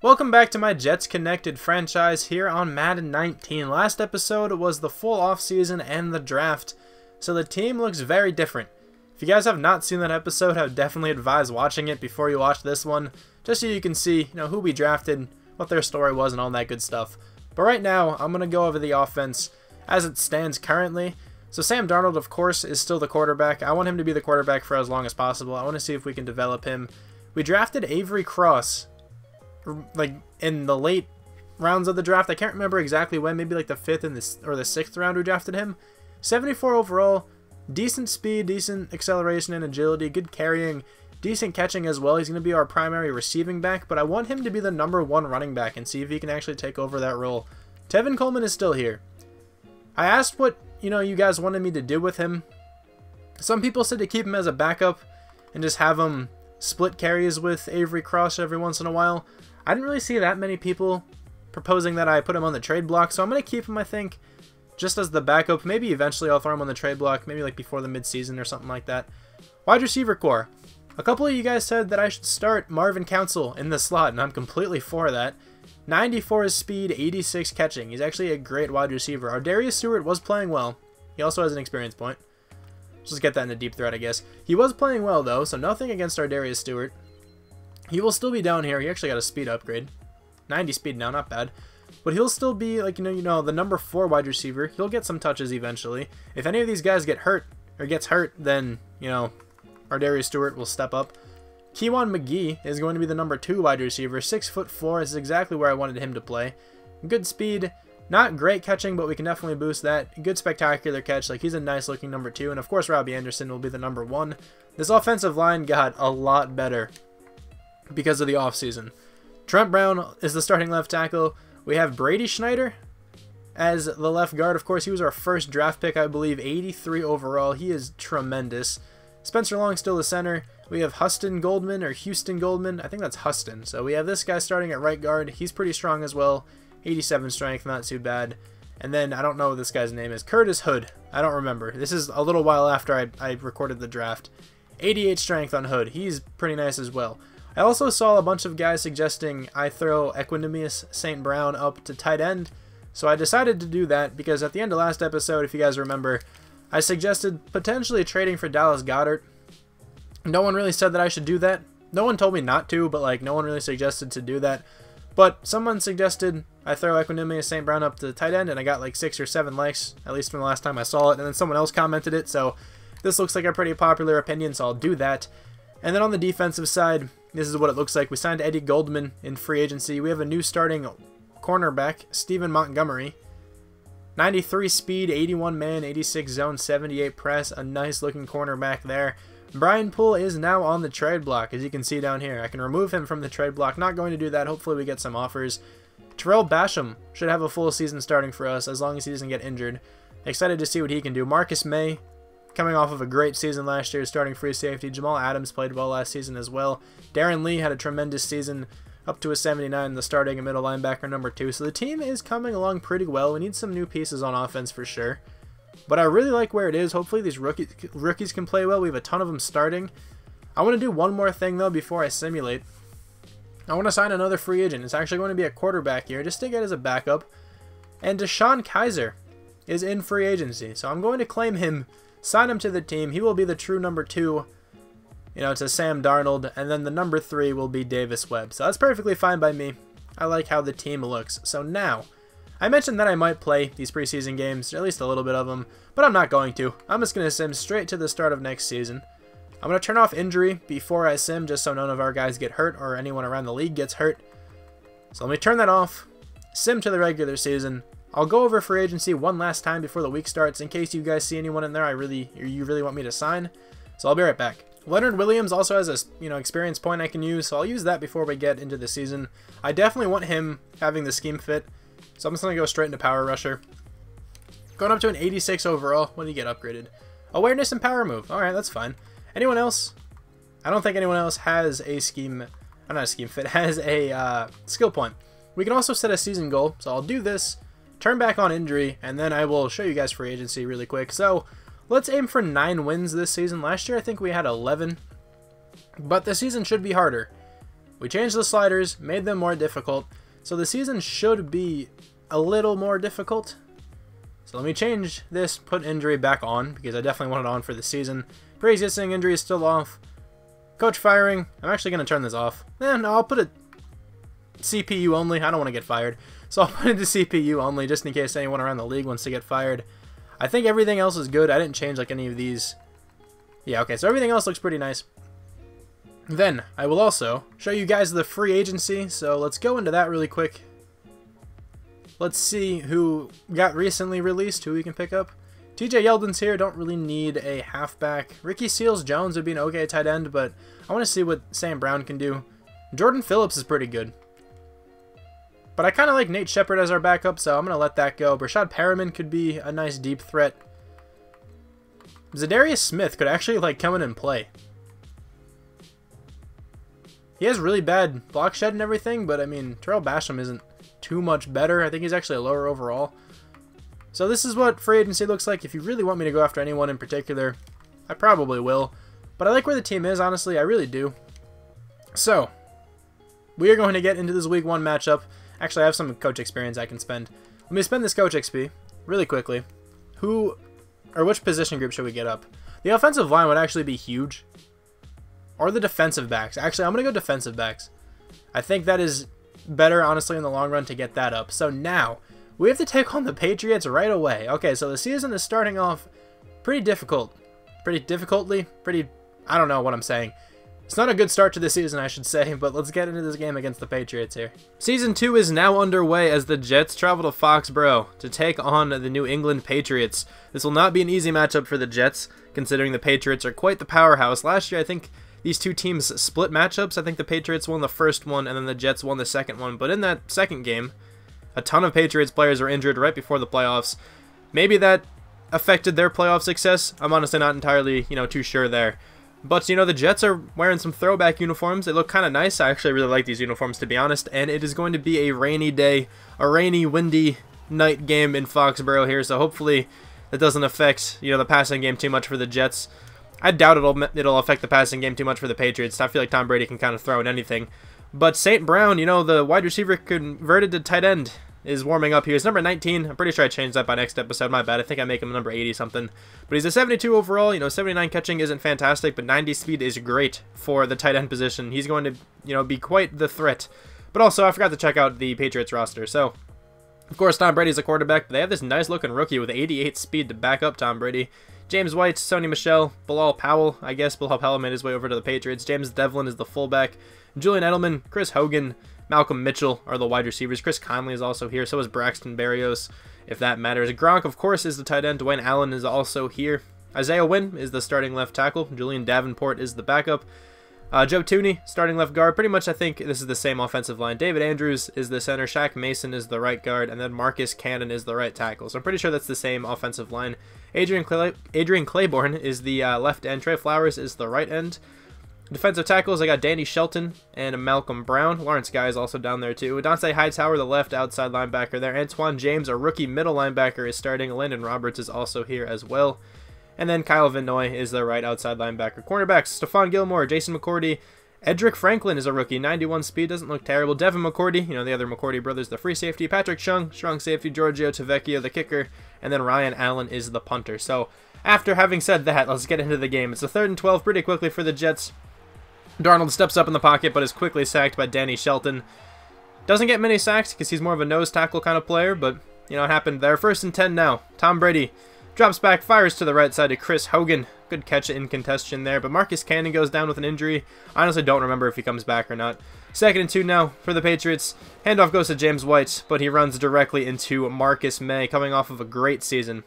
Welcome back to my Jets Connected franchise here on Madden 19. Last episode was the full offseason and the draft, so the team looks very different. If you guys have not seen that episode, I would definitely advise watching it before you watch this one, just so you can see, who we drafted, what their story was, and all that good stuff. But right now, I'm going to go over the offense as it stands currently. So Sam Darnold, of course, is still the quarterback. I want him to be the quarterback for as long as possible. I want to see if we can develop him. We drafted Avery Cross like in the late rounds of the draft. I can't remember exactly when, maybe like the 5th or the 6th round we drafted him. 74 overall, decent speed, decent acceleration and agility, good carrying, decent catching as well. He's going to be our primary receiving back, but I want him to be the #1 running back and see if he can actually take over that role. Tevin Coleman is still here. I asked what, you guys wanted me to do with him. Some people said to keep him as a backup and just have him split carries with Avery Cross every once in a while. I didn't really see that many people proposing that I put him on the trade block, so I'm going to keep him, I think, just as the backup. Maybe eventually I'll throw him on the trade block, maybe like before the midseason or something like that. Wide receiver core. A couple of you guys said that I should start Marvin Council in the slot, and I'm completely for that. 94 is speed, 86 catching. He's actually a great wide receiver. Ardarius Stewart was playing well. He also has an experience point. Just get that in a deep threat, I guess. He was playing well, though, so nothing against Ardarius Stewart. He will still be down here. He actually got a speed upgrade. 90 speed now, not bad. But he'll still be, like, the #4 wide receiver. He'll get some touches eventually. If any of these guys get hurt, then, Ardarius Stewart will step up. Kewan McGee is going to be the #2 wide receiver. 6'4". This is exactly where I wanted him to play. Good speed. Not great catching, but we can definitely boost that. Good spectacular catch. Like, he's a nice looking #2. And of course, Robbie Anderson will be the #1. This offensive line got a lot better because of the offseason. Trent Brown is the starting left tackle. We have Brady Schneider as the left guard. Of course, he was our first draft pick, I believe, 83 overall. He is tremendous. Spencer Long still the center. We have Houston Goldman. I think that's Huston. So we have this guy starting at right guard. He's pretty strong as well. 87 strength, not too bad. And then, I don't know what this guy's name is. Curtis Hood. I don't remember. This is a little while after I recorded the draft. 88 strength on Hood. He's pretty nice as well. I also saw a bunch of guys suggesting I throw Equanimous St. Brown up to tight end, so I decided to do that because at the end of last episode, if you guys remember, I suggested potentially trading for Dallas Goedert. No one really said that I should do that. No one told me not to, but no one really suggested to do that. But someone suggested I throw Equanimous St. Brown up to tight end, and I got like 6 or 7 likes, at least from the last time I saw it, and then someone else commented it, so this looks like a pretty popular opinion, so I'll do that. And then on the defensive side, this is what it looks like. We signed Eddie Goldman in free agency. We have a new starting cornerback, Stephen Montgomery. 93 speed, 81 man, 86 zone, 78 press. A nice looking cornerback there. Brian Poole is now on the trade block, as you can see down here. I can remove him from the trade block. Not going to do that. Hopefully we get some offers. Terrell Basham should have a full season starting for us as long as he doesn't get injured. Excited to see what he can do. Marcus May, coming off of a great season last year, starting free safety. Jamal Adams played well last season as well. Darren Lee had a tremendous season, up to a 79, the starting and middle linebacker #2. So the team is coming along pretty well. We need some new pieces on offense for sure. But I really like where it is. Hopefully these rookies can play well. We have a ton of them starting. I want to do one more thing, though, before I simulate. I want to sign another free agent. It's actually going to be a quarterback here, just to get as a backup. And Deshaun Kaiser is in free agency. So I'm going to claim him, sign him to the team. He will be the true #2, to Sam Darnold. And then the #3 will be Davis Webb. So that's perfectly fine by me. I like how the team looks. So now, I mentioned that I might play these preseason games, or at least a little bit of them, but I'm not going to. I'm just going to sim straight to the start of next season. I'm going to turn off injury before I sim, just so none of our guys get hurt or anyone around the league gets hurt. So let me turn that off, sim to the regular season. I'll go over free agency one last time before the week starts in case you guys see anyone in there you really want me to sign. So I'll be right back. Leonard Williams also has a experience point I can use, so I'll use that before we get into the season. I definitely want him having the scheme fit, so I'm just going to go straight into Power Rusher. Going up to an 86 overall. What did he get upgraded? Awareness and Power Move. Alright, that's fine. Anyone else? I don't think anyone else has a scheme, not a scheme fit, has a skill point. We can also set a season goal, so I'll do this, turn back on injury, and then I will show you guys free agency really quick. So Let's aim for 9 wins this season. Last year I think we had 11, but the season should be harder. We changed the sliders, made them more difficult, so the season should be a little more difficult. So let me change this, put injury back on, because I definitely want it on for the season. Pre-existing injury is still off. Coach firing, I'm actually going to turn this off. No, I'll put it CPU only. I don't want to get fired. So I'll put it to CPU only, just in case anyone around the league wants to get fired. I think everything else is good. I didn't change like any of these. Yeah, okay, so everything else looks pretty nice. Then, I will also show you guys the free agency, so let's go into that really quick. Let's see who got recently released, who we can pick up. TJ Yeldon's here, don't really need a halfback. Ricky Seals-Jones would be an okay tight end, but I want to see what Sam Brown can do. Jordan Phillips is pretty good. But I kind of like Nate Shepard as our backup, so I'm going to let that go. Brashad Perriman could be a nice deep threat. Zadarius Smith could actually like come in and play. He has really bad block shed and everything, but I mean, Terrell Basham isn't too much better. I think he's actually a lower overall. So this is what free agency looks like. If you really want me to go after anyone in particular, I probably will. But I like where the team is, honestly. I really do. So, we are going to get into this week 1 matchup. Actually, I have some coach experience I can spend. Let me spend this coach XP really quickly. Which position group should we get up? The offensive line would actually be huge. Or the defensive backs. Actually, I'm going to go defensive backs. I think that is better, honestly, in the long run to get that up. So now, we have to take on the Patriots right away. Okay, so the season is starting off pretty difficult. I don't know what I'm saying. It's not a good start to the season, I should say, but let's get into this game against the Patriots here. Season 2 is now underway as the Jets travel to Foxborough to take on the New England Patriots. This will not be an easy matchup for the Jets, considering the Patriots are quite the powerhouse. Last year, I think these two teams split matchups. I think the Patriots won the first one, and then the Jets won the second one. But in that second game, a ton of Patriots players were injured right before the playoffs. Maybe that affected their playoff success. I'm honestly not entirely, too sure there. But, the Jets are wearing some throwback uniforms. They look kind of nice. I actually really like these uniforms, to be honest. And it is going to be a rainy day, a rainy, windy night game in Foxborough here. So hopefully that doesn't affect, the passing game too much for the Jets. I doubt it'll affect the passing game too much for the Patriots. I feel like Tom Brady can kind of throw in anything. But St. Brown, the wide receiver converted to tight end, is warming up here. He's number 19. I'm pretty sure I changed that by next episode. My bad. I think I make him number 80 something. But he's a 72 overall. 79 catching isn't fantastic, but 90 speed is great for the tight end position. He's going to, be quite the threat. But also, I forgot to check out the Patriots roster. So, of course, Tom Brady's a quarterback, but they have this nice-looking rookie with 88 speed to back up Tom Brady. James White, Sony Michel, Bilal Powell. I guess Bilal Powell made his way over to the Patriots. James Devlin is the fullback. Julian Edelman, Chris Hogan, Malcolm Mitchell are the wide receivers. Chris Conley is also here. So is Braxton Berrios, if that matters. Gronk, of course, is the tight end. Dwayne Allen is also here. Isaiah Wynn is the starting left tackle. Julian Davenport is the backup. Joe Tooney, starting left guard. Pretty much, I think this is the same offensive line. David Andrews is the center. Shaq Mason is the right guard. And then Marcus Cannon is the right tackle. So I'm pretty sure that's the same offensive line. Adrian Claiborne is the left end. Trey Flowers is the right end. Defensive tackles, I got Danny Shelton and Malcolm Brown. Lawrence Guy is also down there too. Dante Hightower, the left outside linebacker there. Antwan James, a rookie middle linebacker, is starting. Landon Roberts is also here as well. And then Kyle Van Noy is the right outside linebacker. Cornerbacks, Stephon Gilmore, Jason McCourty. Edric Franklin is a rookie. 91 speed, doesn't look terrible. Devin McCourty, the other McCourty brothers, the free safety. Patrick Chung, strong safety. Giorgio Tavecchio, the kicker. And then Ryan Allen is the punter. So after having said that, let's get into the game. It's a 3rd and 12 pretty quickly for the Jets. Darnold steps up in the pocket, but is quickly sacked by Danny Shelton. Doesn't get many sacks because he's more of a nose tackle kind of player, but, it happened there. 1st and 10 now. Tom Brady drops back, fires to the right side to Chris Hogan. Good catch in contention there, but Marcus Cannon goes down with an injury. I honestly don't remember if he comes back or not. 2nd and 2 now for the Patriots. Handoff goes to James White, but he runs directly into Marcus May, coming off of a great season.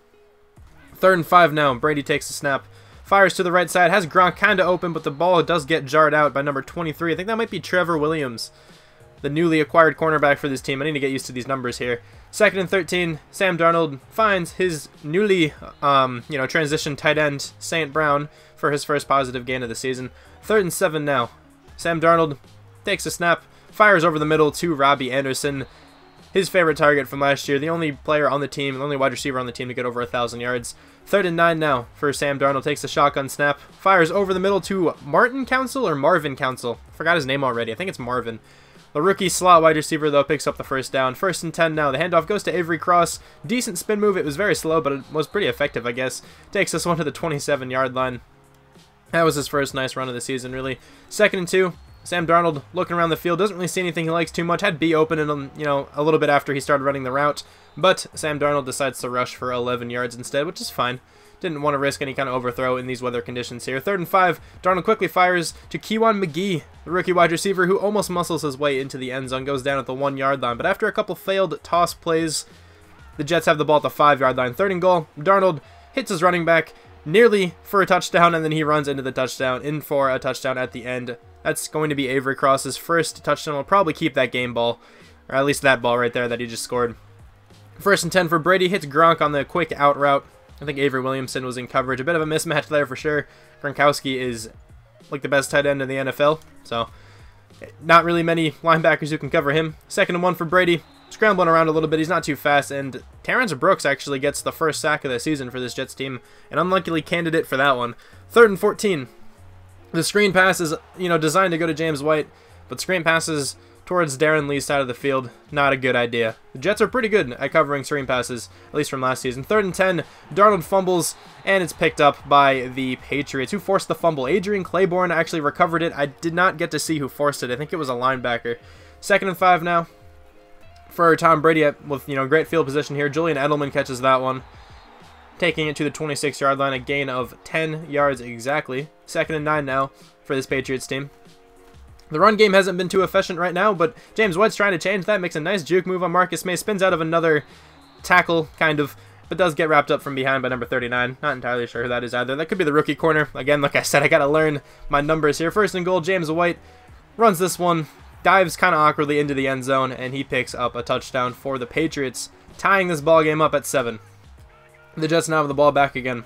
3rd and 5 now. Brady takes the snap. Fires to the right side, has Gronk kind of open, but the ball does get jarred out by number 23. I think that might be Trevor Williams, the newly acquired cornerback for this team. I need to get used to these numbers here. 2nd and 13, Sam Darnold finds his newly, transitioned tight end, St. Brown, for his first positive gain of the season. 3rd and 7 now. Sam Darnold takes a snap, fires over the middle to Robbie Anderson, his favorite target from last year, the only player on the team, the only wide receiver on the team to get over 1,000 yards. 3rd and 9 now for Sam Darnold. Takes the shotgun snap. Fires over the middle to Marvin Council. Forgot his name already. I think it's Marvin. The rookie slot wide receiver, though, picks up the first down. 1st and 10 now. The handoff goes to Avery Cross. Decent spin move. It was very slow, but it was pretty effective, I guess. Takes this one to the 27-yard line. That was his first nice run of the season, really. 2nd and 2. Sam Darnold looking around the field. Doesn't really see anything he likes too much. Had B open and, a little bit after he started running the route. But Sam Darnold decides to rush for 11 yards instead, which is fine. Didn't want to risk any kind of overthrow in these weather conditions here. 3rd and 5. Darnold quickly fires to Keywan McGee, the rookie wide receiver who almost muscles his way into the end zone. Goes down at the 1-yard line. But after a couple failed toss plays, the Jets have the ball at the 5-yard line. 3rd and goal. Darnold hits his running back nearly for a touchdown, and then he runs into the touchdown, in for a touchdown at the end. That's going to be Avery Cross's first touchdown. We'll probably keep that game ball, or at least that ball right there that he just scored. 1st and 10 for Brady. Hits Gronk on the quick out route. I think Avery Williamson was in coverage. A bit of a mismatch there for sure. Gronkowski is like the best tight end in the NFL, so not really many linebackers who can cover him. 2nd and 1 for Brady. Scrambling around a little bit. He's not too fast, and Terrence Brooks actually gets the first sack of the season for this Jets team. An unlucky candidate for that one. 3rd and 14. The screen pass is, designed to go to James White, but screen passes towards Darren Lee's side of the field, not a good idea. The Jets are pretty good at covering screen passes, at least from last season. 3rd and 10, Darnold fumbles, and it's picked up by the Patriots, who forced the fumble. Adrian Claiborne actually recovered it. I did not get to see who forced it. I think it was a linebacker. 2nd and 5 now for Tom Brady with, great field position here. Julian Edelman catches that one, taking it to the 26-yard line, a gain of 10 yards exactly. 2nd and 9 now for this Patriots team. The run game hasn't been too efficient right now, but James White's trying to change that. Makes a nice juke move on Marcus May. Spins out of another tackle, kind of, but does get wrapped up from behind by number 39. Not entirely sure who that is either. That could be the rookie corner. Again, like I said, I got to learn my numbers here. 1st and goal, James White runs this one, dives kind of awkwardly into the end zone, and he picks up a touchdown for the Patriots, tying this ball game up at 7. The Jets now have the ball back again.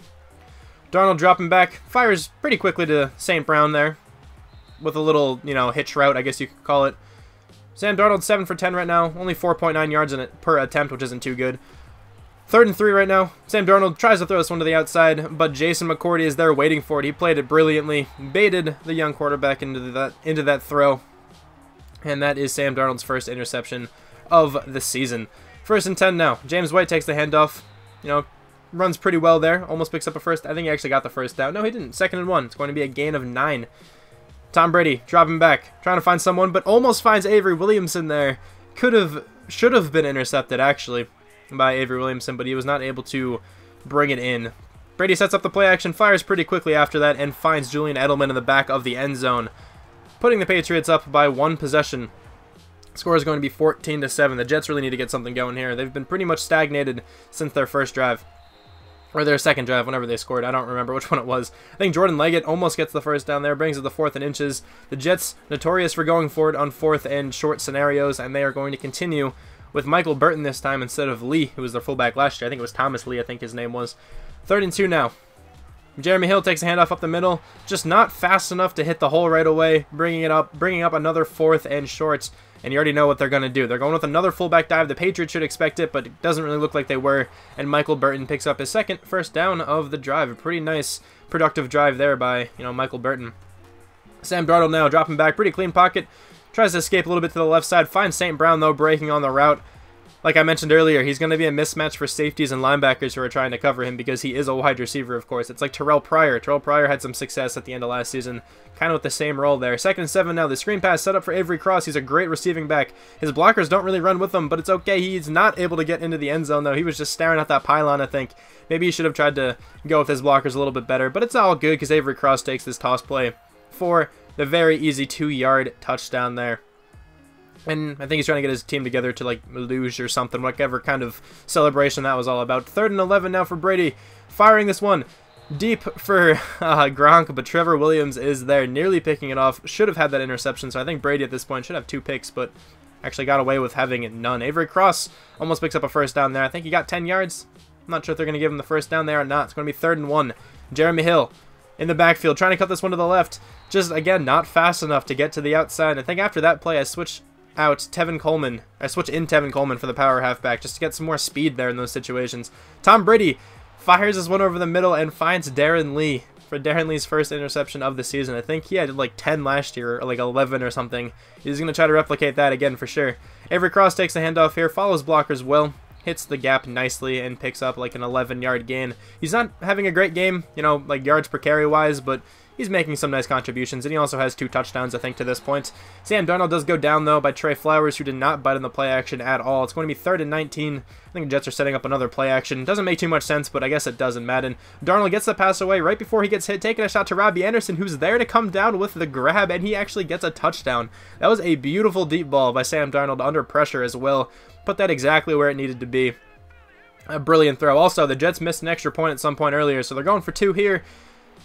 Darnold dropping back, fires pretty quickly to St. Brown there, with a little, hitch route, I guess you could call it. Sam Darnold 7 for 10 right now, only 4.9 yards in it per attempt, which isn't too good. 3rd and 3 right now. Sam Darnold tries to throw this one to the outside, but Jason McCourty is there waiting for it. He played it brilliantly, baited the young quarterback into that throw, and that is Sam Darnold's first interception of the season. 1st and 10 now. James White takes the handoff, runs pretty well there, almost picks up a first. I think he actually got the first down. No, he didn't. 2nd and 1. It's going to be a gain of 9. Tom Brady dropping back, trying to find someone, but almost finds Avery Williamson there. Should have been intercepted actually by Avery Williamson, but he was not able to bring it in. Brady sets up the play action, fires pretty quickly after that, and finds Julian Edelman in the back of the end zone, putting the Patriots up by 1 possession. Score is going to be 14-7. The Jets really need to get something going here. They've been pretty much stagnated since their first drive. Or their second drive, whenever they scored. I don't remember which one it was. I think Jordan Leggett almost gets the first down there, brings it to 4th and inches. The Jets, notorious for going for it on 4th and short scenarios, and they are going to continue with Michael Burton this time instead of Lee, who was their fullback last year. I think it was Thomas Lee, I think his name was. 3rd and 2 now. Jeremy Hill takes a handoff up the middle, just not fast enough to hit the hole right away, bringing up another 4th and short. And you already know what they're going to do. They're going with another fullback dive. The Patriots should expect it, but it doesn't really look like they were. And Michael Burton picks up his second first down of the drive. A pretty nice, productive drive there by, Michael Burton. Sam Darnold now dropping back. Pretty clean pocket. Tries to escape a little bit to the left side. Finds St. Brown, though, breaking on the route. Like I mentioned earlier, he's going to be a mismatch for safeties and linebackers who are trying to cover him because he is a wide receiver, of course. It's like Terrell Pryor. Terrell Pryor had some success at the end of last season, kind of with the same role there. 2nd and 7 now. The screen pass set up for Avery Cross. He's a great receiving back. His blockers don't really run with him, but it's okay. He's not able to get into the end zone, though. He was just staring at that pylon, I think. Maybe he should have tried to go with his blockers a little bit better, but it's all good because Avery Cross takes this toss play for the very easy 2-yard touchdown there. And I think he's trying to get his team together to, like, luge or something, whatever kind of celebration that was all about. 3rd and 11 now for Brady. Firing this one deep for Gronk, but Trevor Williams is there, nearly picking it off. Should have had that interception, so I think Brady at this point should have 2 picks, but actually got away with having none. Avery Cross almost picks up a first down there. I think he got 10 yards. I'm not sure if they're going to give him the first down there or not. It's going to be 3rd and 1. Jeremy Hill in the backfield, trying to cut this one to the left. Just, again, not fast enough to get to the outside. I think after that play, I switch in Tevin Coleman for the power halfback just to get some more speed there in those situations. Tom Brady fires this one over the middle and finds Darren Lee for Darren Lee's first interception of the season. I think he had like 10 last year, or like 11 or something. He's going to try to replicate that again for sure. Avery Cross takes the handoff here, follows blockers well, hits the gap nicely, and picks up like an 11-yard gain. He's not having a great game, you know, like yards per carry wise, but he's making some nice contributions, and he also has 2 touchdowns, I think, to this point. Sam Darnold does go down, though, by Trey Flowers, who did not bite on the play action at all. It's going to be 3rd and 19. I think the Jets are setting up another play action. Doesn't make too much sense, but I guess it does in Madden. Darnold gets the pass away right before he gets hit, taking a shot to Robbie Anderson, who's there to come down with the grab, and he actually gets a touchdown. That was a beautiful deep ball by Sam Darnold under pressure as well. Put that exactly where it needed to be. A brilliant throw. Also, the Jets missed an extra point at some point earlier, so they're going for 2 here.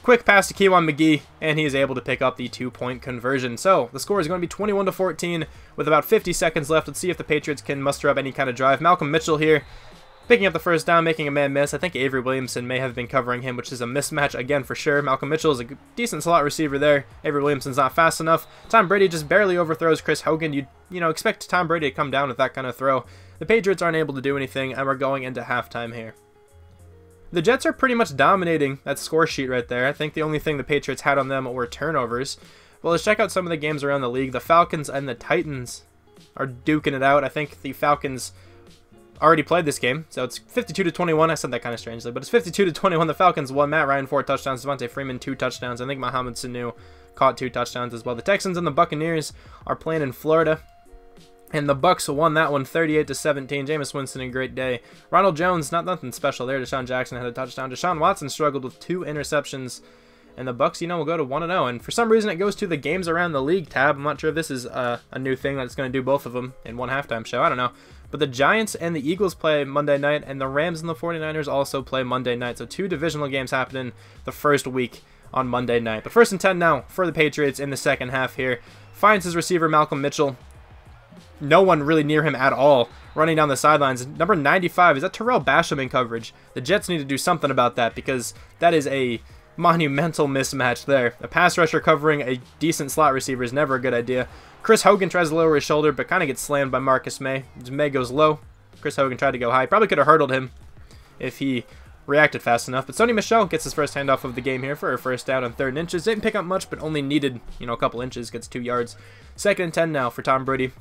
Quick pass to Keywan McGee, and he is able to pick up the 2-point conversion. So, the score is going to be 21-14 with about 50 seconds left. Let's see if the Patriots can muster up any kind of drive. Malcolm Mitchell here, picking up the first down, making a man miss. I think Avery Williamson may have been covering him, which is a mismatch again for sure. Malcolm Mitchell is a decent slot receiver there. Avery Williamson's not fast enough. Tom Brady just barely overthrows Chris Hogan. You expect Tom Brady to come down with that kind of throw. The Patriots aren't able to do anything, and we're going into halftime here. The Jets are pretty much dominating that score sheet right there. I think the only thing the Patriots had on them were turnovers. Well, let's check out some of the games around the league. The Falcons and the Titans are duking it out. I think the Falcons already played this game, so it's 52-21. I said that kind of strangely, but it's 52-21. The Falcons won. Matt Ryan 4 touchdowns. Devontae Freeman 2 touchdowns. I think Mohamed Sanu caught 2 touchdowns as well. The Texans and the Buccaneers are playing in Florida, and the Bucks won that one 38-17. Jameis Winston, a great day. Ronald Jones, nothing special there. Deshaun Jackson had a touchdown. Deshaun Watson struggled with 2 interceptions. And the Bucks, will go to 1-0. And for some reason, it goes to the games around the league tab. I'm not sure if this is a new thing that's going to do both of them in one halftime show. I don't know. But the Giants and the Eagles play Monday night, and the Rams and the 49ers also play Monday night. So 2 divisional games happening the first week on Monday night. But 1st and 10 now for the Patriots in the second half here. Finds his receiver, Malcolm Mitchell. No one really near him at all running down the sidelines. Number 95, is that Terrell Basham in coverage? The Jets need to do something about that, because that is a monumental mismatch there. A pass rusher covering a decent slot receiver is never a good idea. Chris Hogan tries to lower his shoulder, but kind of gets slammed by Marcus May. May goes low. Chris Hogan tried to go high. Probably could have hurdled him if he reacted fast enough. But Sony Michel gets his first handoff of the game here for a first down on 3rd inches. Didn't pick up much, but only needed, a couple inches. Gets 2 yards. 2nd and 10 now for Tom Brady.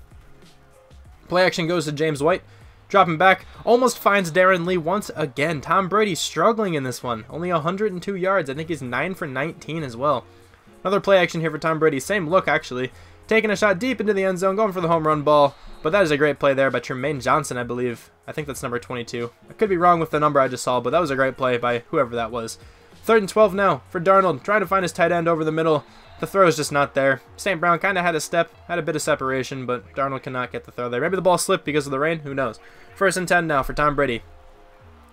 Play action goes to James White. Dropping back. Almost finds Darren Lee once again. Tom Brady struggling in this one. Only 102 yards. I think he's 9 for 19 as well. Another play action here for Tom Brady. Same look, actually. Taking a shot deep into the end zone. Going for the home run ball. But that is a great play there by Tremaine Johnson, I believe. I think that's number 22. I could be wrong with the number I just saw, but that was a great play by whoever that was. 3rd and 12 now for Darnold. Trying to find his tight end over the middle. The throw is just not there. St. Brown kind of had a bit of separation, but Darnold cannot get the throw there. Maybe the ball slipped because of the rain. Who knows? 1st and 10 now for Tom Brady.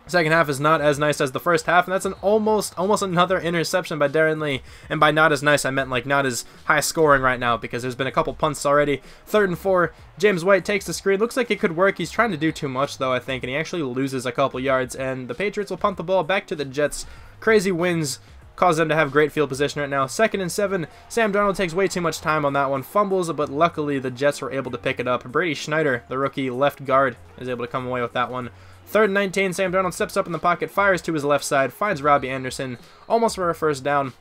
Second half is not as nice as the first half, and that's an almost another interception by Darren Lee. And by not as nice, I meant like not as high scoring right now, because there's been a couple punts already. 3rd and 4. James White takes the screen. Looks like it could work. He's trying to do too much, though, I think, and he actually loses a couple yards. And the Patriots will punt the ball back to the Jets. Crazy winds cause them to have great field position right now. 2nd and 7. Sam Darnold takes way too much time on that one. Fumbles, but luckily the Jets were able to pick it up. Brady Schneider, the rookie left guard, is able to come away with that one. 3rd and 19. Sam Darnold steps up in the pocket, fires to his left side, finds Robbie Anderson, almost for a first down.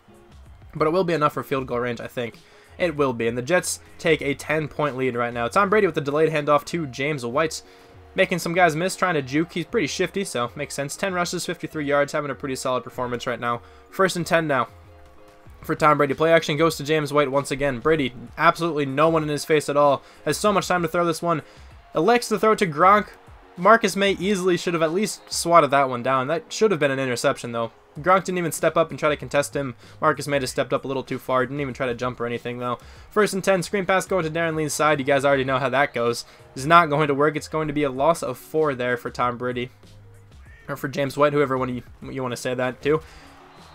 But it will be enough for field goal range, I think. It will be. And the Jets take a 10-point lead right now. Tom Brady with the delayed handoff to James White. Making some guys miss, trying to juke. He's pretty shifty, so makes sense. 10 rushes, 53 yards, having a pretty solid performance right now. 1st and 10 now for Tom Brady. Play action goes to James White once again. Brady, absolutely no one in his face at all. Has so much time to throw this one. Elects to throw to Gronk. Marcus May easily should have at least swatted that one down. That should have been an interception, though. Gronk didn't even step up and try to contest him. Marcus May just stepped up a little too far. Didn't even try to jump or anything, though. 1st and 10. Screen pass going to Darren Lee's side. You guys already know how that goes. It's not going to work. It's going to be a loss of 4 there for Tom Brady. Or for James White, whoever you want to say that to.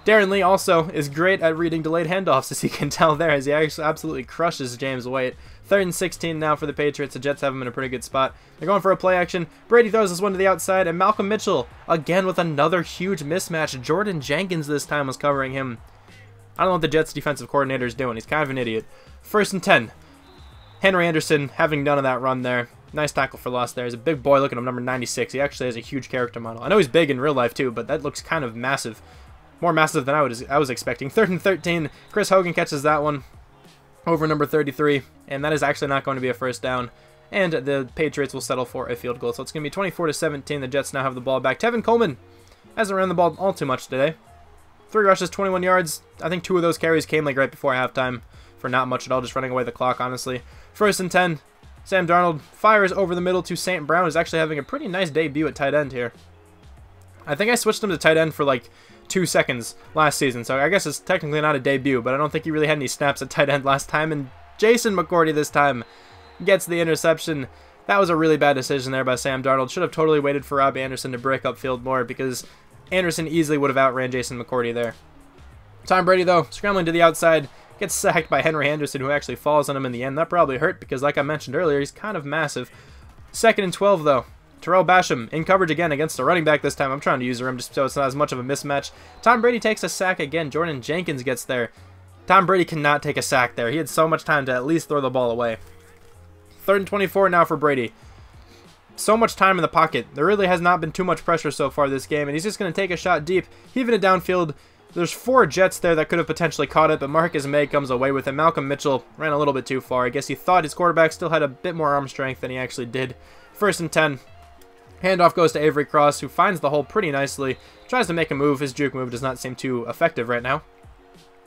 Darren Lee also is great at reading delayed handoffs, as you can tell there, as he actually absolutely crushes James White. 3rd and 16 now for the Patriots. The Jets have him in a pretty good spot. They're going for a play action. Brady throws this one to the outside, and Malcolm Mitchell, again with another huge mismatch. Jordan Jenkins this time was covering him. I don't know what the Jets defensive coordinator is doing. He's kind of an idiot. 1st and 10. Henry Anderson having none of that run there. Nice tackle for loss there. He's a big boy. Look at him, number 96. He actually has a huge character model. I know he's big in real life too, but that looks kind of massive. More massive than I was expecting. 3rd and 13. Chris Hogan catches that one over number 33, and that is actually not going to be a first down. And the Patriots will settle for a field goal. So it's going to be 24-17. The Jets now have the ball back. Tevin Coleman hasn't ran the ball all too much today. 3 rushes, 21 yards. I think 2 of those carries came like right before halftime for not much at all, just running away the clock, honestly. 1st and 10. Sam Darnold fires over the middle to St. Brown, who's actually having a pretty nice debut at tight end here. I think I switched him to tight end for like 2 seconds last season, so I guess it's technically not a debut, but I don't think he really had any snaps at tight end last time, and Jason McCourty this time gets the interception. That was a really bad decision there by Sam Darnold. Should have totally waited for Robbie Anderson to break up field more, because Anderson easily would have outran Jason McCourty there. Tom Brady, though, scrambling to the outside, gets sacked by Henry Anderson, who actually falls on him in the end. That probably hurt because, like I mentioned earlier, he's kind of massive. 2nd and 12, though. Terrell Basham in coverage again against the running back this time. I'm trying to use the rim just so it's not as much of a mismatch. Tom Brady takes a sack again. Jordan Jenkins gets there. Tom Brady cannot take a sack there. He had so much time to at least throw the ball away. 3rd and 24 now for Brady. So much time in the pocket. There really has not been too much pressure so far this game, and he's just going to take a shot deep, heaving it downfield. There's 4 Jets there that could have potentially caught it, but Marcus May comes away with it. Malcolm Mitchell ran a little bit too far. I guess he thought his quarterback still had a bit more arm strength than he actually did. 1st and 10. Handoff goes to Avery Cross, who finds the hole pretty nicely. Tries to make a move. His juke move does not seem too effective right now,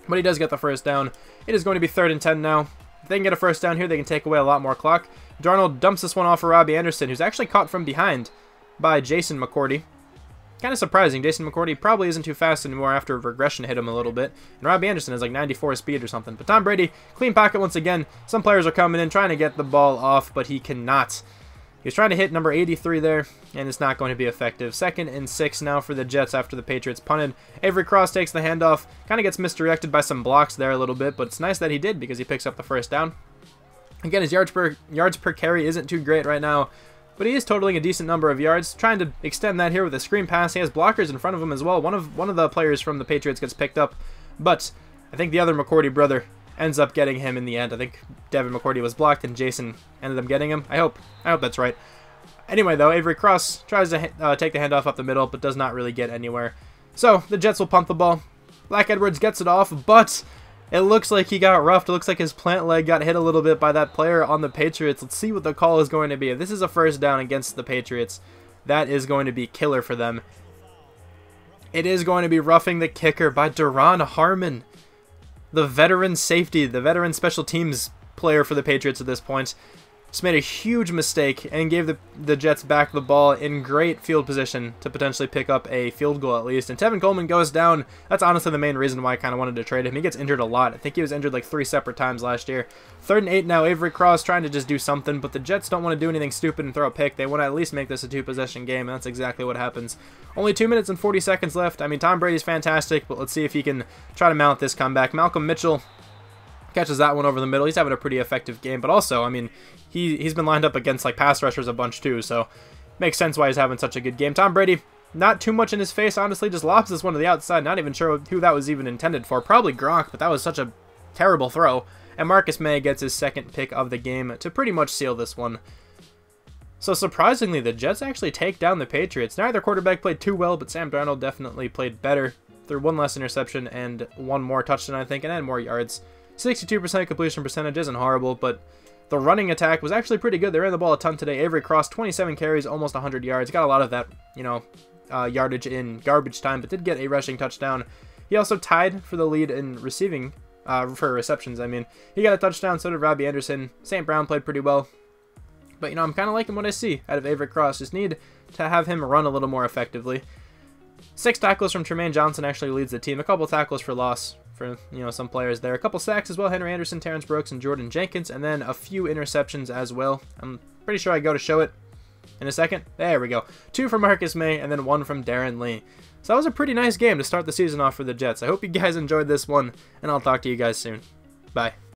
but he does get the first down. It is going to be 3rd and 10 now. If they can get a first down here, they can take away a lot more clock. Darnold dumps this one off for Robbie Anderson, who's actually caught from behind by Jason McCourty. Kind of surprising. Jason McCourty probably isn't too fast anymore after regression hit him a little bit. And Robbie Anderson has like 94 speed or something. But Tom Brady, clean pocket once again. Some players are coming in trying to get the ball off, but he cannot. He was trying to hit number 83 there, and it's not going to be effective. 2nd and 6 now for the Jets after the Patriots punted. Avery Cross takes the handoff. Kind of gets misdirected by some blocks there a little bit, but it's nice that he did because he picks up the first down. Again, his yards per carry isn't too great right now, but he is totaling a decent number of yards. Trying to extend that here with a screen pass. He has blockers in front of him as well. One of the players from the Patriots gets picked up, but I think the other McCourty brother ends up getting him in the end. I think Devin McCourty was blocked and Jason ended up getting him. I hope that's right. Anyway, though, Avery Cross tries to take the handoff up the middle, but does not really get anywhere. So the Jets will punt the ball. Black Edwards gets it off, but it looks like he got roughed. It looks like his plant leg got hit a little bit by that player on the Patriots. Let's see what the call is going to be. If this is a first down against the Patriots, that is going to be killer for them. It is going to be roughing the kicker by Duron Harmon, the veteran safety, the veteran special teams player for the Patriots at this point. Just made a huge mistake and gave the Jets back the ball in great field position to potentially pick up a field goal at least. And Tevin Coleman goes down. That's honestly the main reason why I kind of wanted to trade him. He gets injured a lot. I think he was injured like 3 separate times last year. 3rd and 8 now. Avery Cross trying to just do something, but the Jets don't want to do anything stupid and throw a pick. They want to at least make this a 2-possession game, and that's exactly what happens. Only 2 minutes and 40 seconds left. I mean, Tom Brady's fantastic, but let's see if he can try to mount this comeback. Malcolm Mitchell catches that one over the middle. He's having a pretty effective game, but also, I mean, he's been lined up against like pass rushers a bunch too, so makes sense why he's having such a good game. Tom Brady, not too much in his face, honestly, just lobs this one to the outside. Not even sure who that was even intended for. Probably Gronk, but that was such a terrible throw. And Marcus May gets his 2nd pick of the game to pretty much seal this one. So surprisingly, the Jets actually take down the Patriots. Neither quarterback played too well, but Sam Darnold definitely played better. Threw 1 less interception and 1 more touchdown, I think, and had more yards. 62% completion percentage isn't horrible, but the running attack was actually pretty good. They ran the ball a ton today. Avery Cross, 27 carries, almost 100 yards. Got a lot of that, yardage in garbage time, but did get a rushing touchdown. He also tied for the lead in receiving, for receptions, I mean. He got a touchdown, so did Robbie Anderson. St. Brown played pretty well. But, I'm kind of liking what I see out of Avery Cross. Just need to have him run a little more effectively. 6 tackles from Tremaine Johnson actually leads the team. A couple tackles for loss for some players there. A couple sacks as well. Henry Anderson, Terrence Brooks, and Jordan Jenkins. And then a few interceptions as well. I'm pretty sure I go to show it in a second. There we go. 2 from Marcus May and then 1 from Darren Lee. So that was a pretty nice game to start the season off for the Jets. I hope you guys enjoyed this one, and I'll talk to you guys soon. Bye.